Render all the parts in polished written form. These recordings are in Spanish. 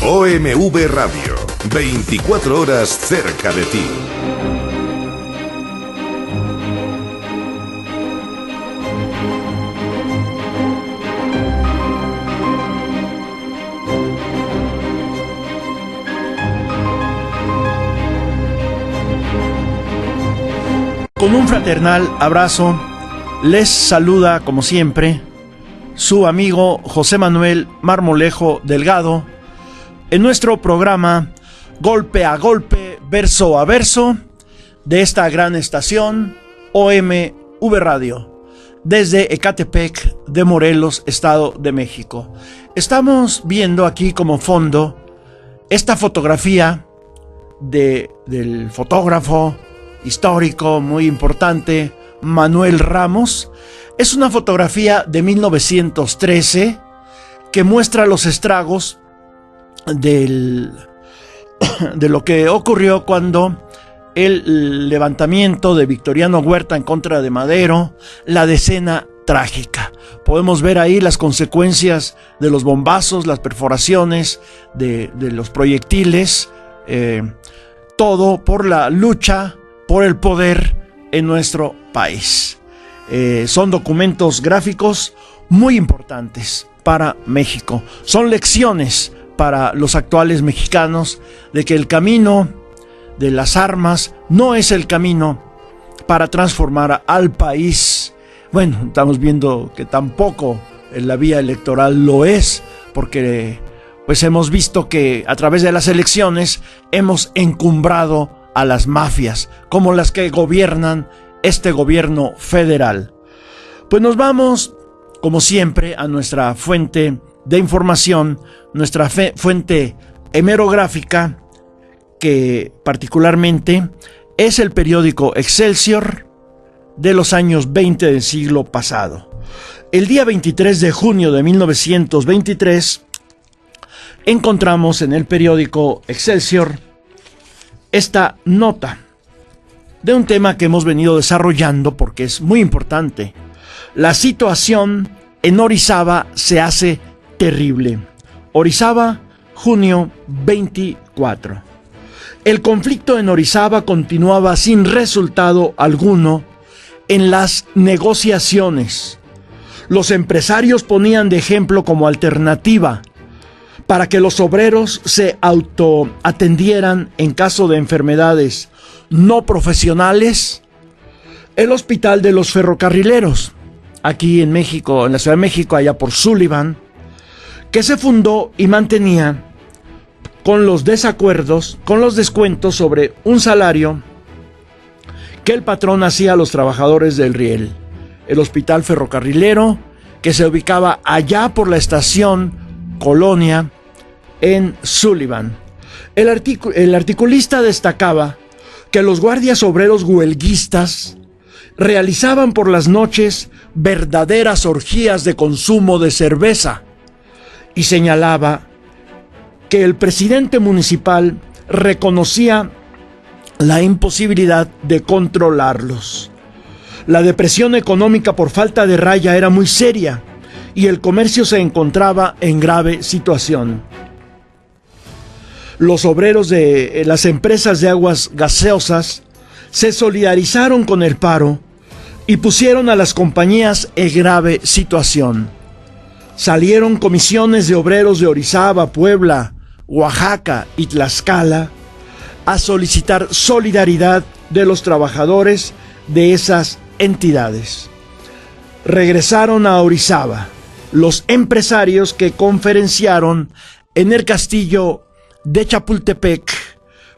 OMV Radio, 24 horas cerca de ti. Con un fraternal abrazo, les saluda como siempre su amigo José Manuel Marmolejo Delgado en nuestro programa Golpe a Golpe, Verso a Verso de esta gran estación OMV Radio desde Ecatepec de Morelos, Estado de México. Estamos viendo aquí como fondo esta fotografía del fotógrafo histórico muy importante Manuel Ramos. Es una fotografía de 1913 que muestra los estragos de lo que ocurrió cuando el levantamiento de Victoriano Huerta en contra de Madero, la decena trágica. Podemos ver ahí las consecuencias de los bombazos, las perforaciones de los proyectiles, todo por la lucha por el poder en nuestro país. Son documentos gráficos muy importantes para México. Son lecciones para los actuales mexicanos de que el camino de las armas no es el camino para transformar al país. Bueno, estamos viendo que tampoco en la vía electoral lo es, porque pues hemos visto que a través de las elecciones hemos encumbrado a las mafias, como las que gobiernan este gobierno federal. Pues nos vamos, como siempre, a nuestra fuente de información, nuestra fuente hemerográfica, que particularmente es el periódico Excelsior de los años 20 del siglo pasado. El día 23 de junio de 1923, encontramos en el periódico Excelsior esta nota de un tema que hemos venido desarrollando porque es muy importante. La situación en Orizaba se hace terrible. Orizaba, junio 24. El conflicto en Orizaba continuaba sin resultado alguno en las negociaciones. Los empresarios ponían de ejemplo como alternativa para que los obreros se autoatendieran en caso de enfermedades no profesionales, el Hospital de los Ferrocarrileros, aquí en México, en la Ciudad de México, allá por Sullivan, que se fundó y mantenía con los desacuerdos, con los descuentos sobre un salario que el patrón hacía a los trabajadores del riel. El Hospital Ferrocarrilero, que se ubicaba allá por la estación Colonia, en Sullivan. El articulista destacaba que los guardias obreros huelguistas realizaban por las noches verdaderas orgías de consumo de cerveza y señalaba que el presidente municipal reconocía la imposibilidad de controlarlos. La depresión económica por falta de raya era muy seria y el comercio se encontraba en grave situación. Los obreros de las empresas de aguas gaseosas se solidarizaron con el paro y pusieron a las compañías en grave situación. Salieron comisiones de obreros de Orizaba, Puebla, Oaxaca y Tlaxcala a solicitar solidaridad de los trabajadores de esas entidades. Regresaron a Orizaba los empresarios que conferenciaron en el castillo de Chapultepec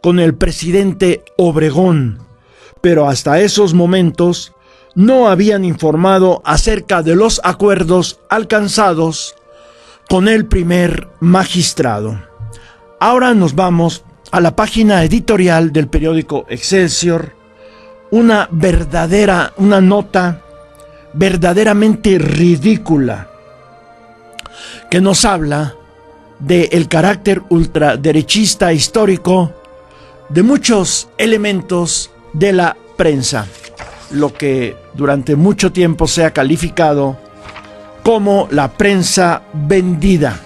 con el presidente Obregón, pero hasta esos momentos no habían informado acerca de los acuerdos alcanzados con el primer magistrado. Ahora nos vamos a la página editorial del periódico Excelsior, una nota verdaderamente ridícula que nos habla del carácter ultraderechista histórico de muchos elementos de la prensa, lo que durante mucho tiempo se ha calificado como la prensa vendida.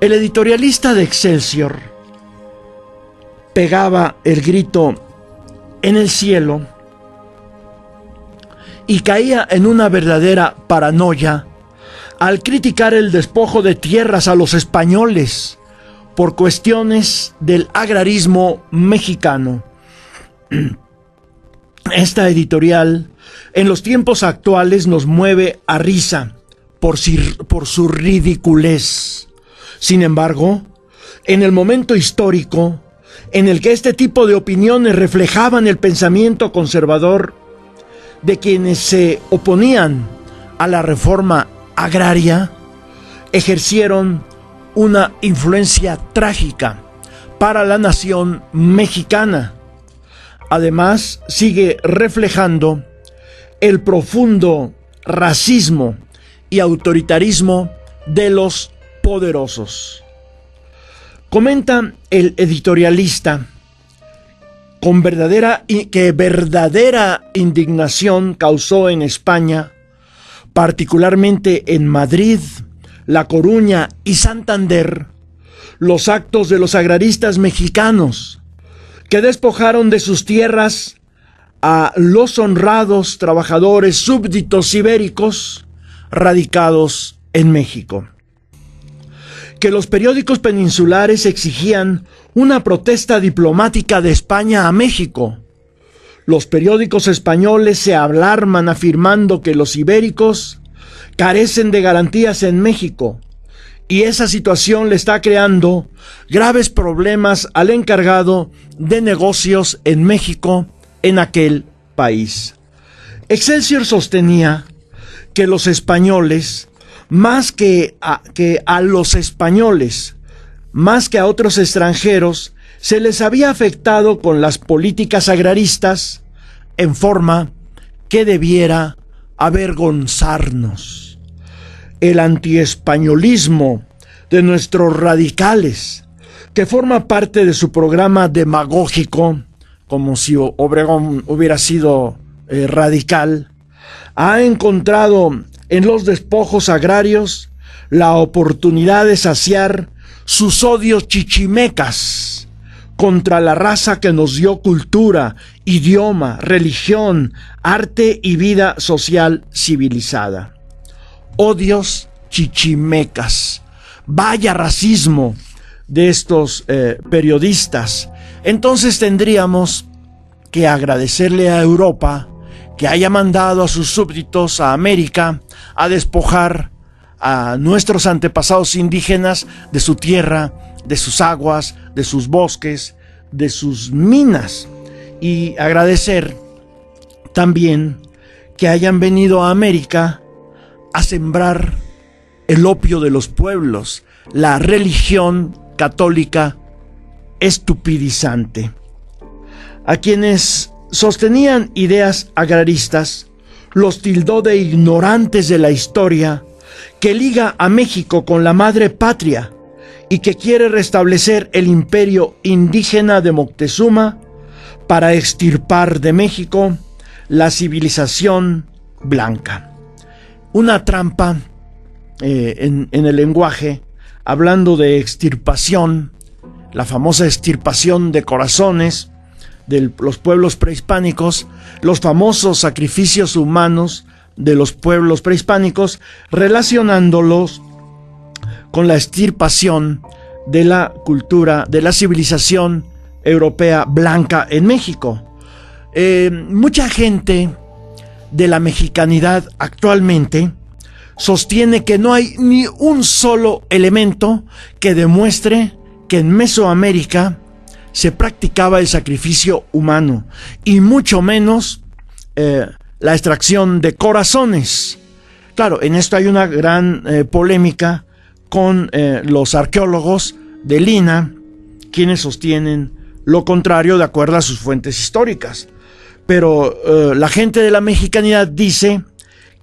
El editorialista de Excelsior pegaba el grito en el cielo y caía en una verdadera paranoia al criticar el despojo de tierras a los españoles por cuestiones del agrarismo mexicano. Esta editorial en los tiempos actuales nos mueve a risa por su ridiculez. Sin embargo, en el momento histórico en el que este tipo de opiniones reflejaban el pensamiento conservador de quienes se oponían a la reforma agraria, ejercieron una influencia trágica para la nación mexicana. Además, sigue reflejando el profundo racismo y autoritarismo de los poderosos. Comenta el editorialista que verdadera indignación causó en España, particularmente en Madrid, La Coruña y Santander, los actos de los agraristas mexicanos que despojaron de sus tierras a los honrados trabajadores súbditos ibéricos radicados en México. Que los periódicos peninsulares exigían una protesta diplomática de España a México. Los periódicos españoles se alarman afirmando que los ibéricos carecen de garantías en México, y esa situación le está creando graves problemas al encargado de negocios en México en aquel país. Excelsior sostenía que los españoles, más que a los españoles, más que a otros extranjeros, se les había afectado con las políticas agraristas en forma que debiera avergonzarnos. El antiespañolismo de nuestros radicales, que forma parte de su programa demagógico, como si Obregón hubiera sido radical, ha encontrado en los despojos agrarios la oportunidad de saciar sus odios chichimecas contra la raza que nos dio cultura, idioma, religión, arte y vida social civilizada. Odios chichimecas. Vaya racismo de estos periodistas. Entonces tendríamos que agradecerle a Europa que haya mandado a sus súbditos a América a despojar a nuestros antepasados indígenas de su tierra, de sus aguas, de sus bosques, de sus minas, y agradecer también que hayan venido a América a sembrar el opio de los pueblos, la religión católica estupidizante. A quienes sostenían ideas agraristas los tildó de ignorantes de la historia que liga a México con la madre patria y que quiere restablecer el imperio indígena de Moctezuma para extirpar de México la civilización blanca. Una trampa en el lenguaje, hablando de extirpación, la famosa extirpación de corazones de los pueblos prehispánicos, los famosos sacrificios humanos de los pueblos prehispánicos, relacionándolos con la extirpación de la cultura, de la civilización europea blanca en México. Mucha gente de la mexicanidad actualmente sostiene que no hay ni un solo elemento que demuestre que en Mesoamérica se practicaba el sacrificio humano, y mucho menos la extracción de corazones. Claro, en esto hay una gran polémica con los arqueólogos de Lina, quienes sostienen lo contrario de acuerdo a sus fuentes históricas. Pero la gente de la mexicanidad dice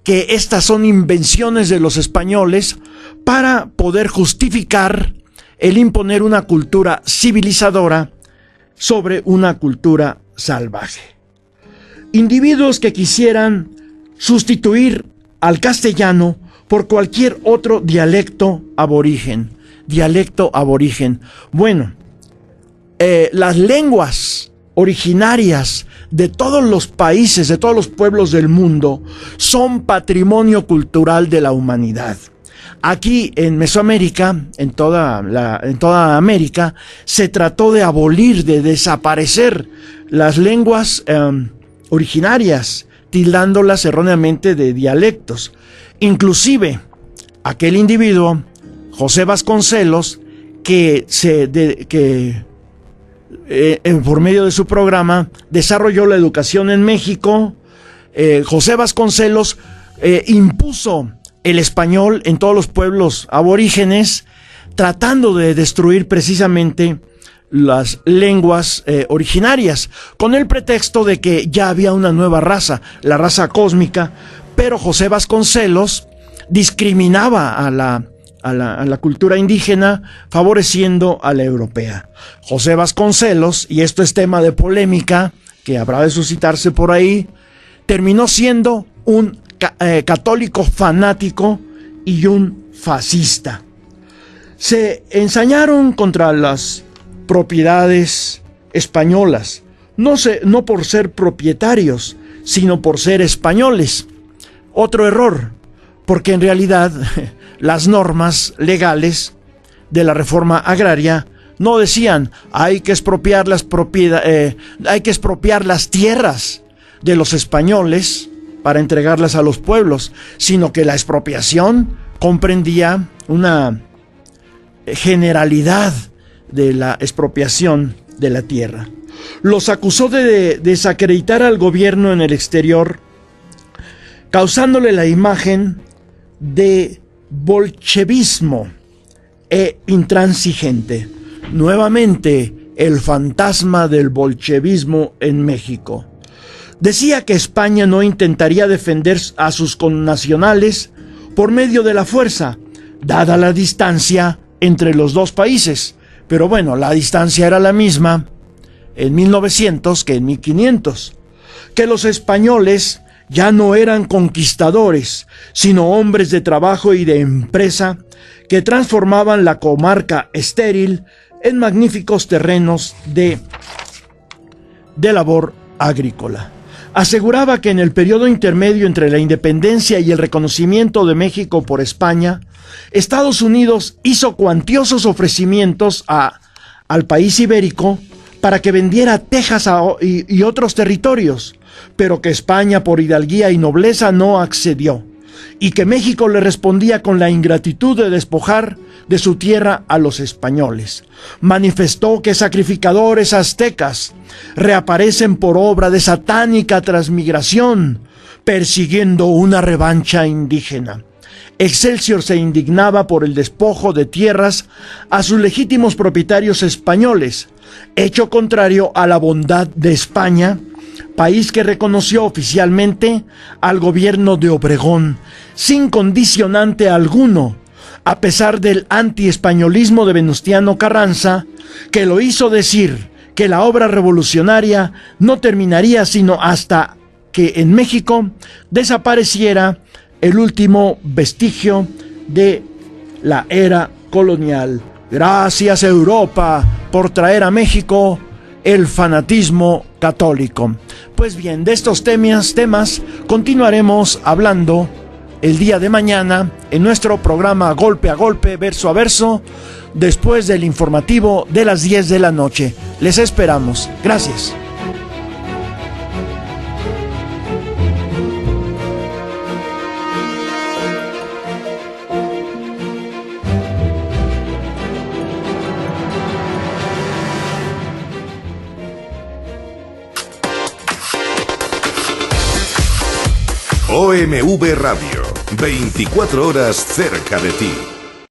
que estas son invenciones de los españoles para poder justificar el imponer una cultura civilizadora sobre una cultura salvaje. Individuos que quisieran sustituir al castellano por cualquier otro dialecto aborigen. dialecto aborigen. Bueno, las lenguas originarias de todos los países, de todos los pueblos del mundo, son patrimonio cultural de la humanidad. Aquí en Mesoamérica, en toda América, se trató de abolir, de desaparecer las lenguas originarias, tildándolas erróneamente de dialectos. Inclusive, aquel individuo, José Vasconcelos, por medio de su programa desarrolló la educación en México. José Vasconcelos impuso el español en todos los pueblos aborígenes, tratando de destruir precisamente las lenguas originarias, con el pretexto de que ya había una nueva raza, la raza cósmica, pero José Vasconcelos discriminaba a la cultura indígena, favoreciendo a la europea. José Vasconcelos, y esto es tema de polémica que habrá de suscitarse por ahí, terminó siendo un católico fanático y un fascista. Se ensañaron contra las propiedades españolas, no por ser propietarios, sino por ser españoles. Otro error, porque en realidad las normas legales de la reforma agraria no decían hay que expropiar las tierras de los españoles para entregarlas a los pueblos, sino que la expropiación comprendía una generalidad de la expropiación de la tierra. Los acusó de desacreditar al gobierno en el exterior, causándole la imagen de bolchevismo e intransigente. Nuevamente, el fantasma del bolchevismo en México. Decía que España no intentaría defender a sus connacionales por medio de la fuerza, dada la distancia entre los dos países. Pero bueno, la distancia era la misma en 1900 que en 1500. Que los españoles ya no eran conquistadores, sino hombres de trabajo y de empresa que transformaban la comarca estéril en magníficos terrenos de labor agrícola. Aseguraba que en el periodo intermedio entre la independencia y el reconocimiento de México por España, Estados Unidos hizo cuantiosos ofrecimientos al país ibérico para que vendiera Texas y otros territorios, pero que España por hidalguía y nobleza no accedió, y que México le respondía con la ingratitud de despojar de su tierra a los españoles. Manifestó que sacrificadores aztecas reaparecen por obra de satánica transmigración, persiguiendo una revancha indígena. Excelsior se indignaba por el despojo de tierras a sus legítimos propietarios españoles, hecho contrario a la bondad de España, país que reconoció oficialmente al gobierno de Obregón, sin condicionante alguno, a pesar del antiespañolismo de Venustiano Carranza, que lo hizo decir que la obra revolucionaria no terminaría sino hasta que en México desapareciera el último vestigio de la era colonial. Gracias, Europa, por traer a México el fanatismo católico. Pues bien, de estos temas continuaremos hablando el día de mañana en nuestro programa Golpe a Golpe, Verso a Verso, después del informativo de las 10 de la noche. Les esperamos. Gracias. OMV Radio, 24 horas cerca de ti.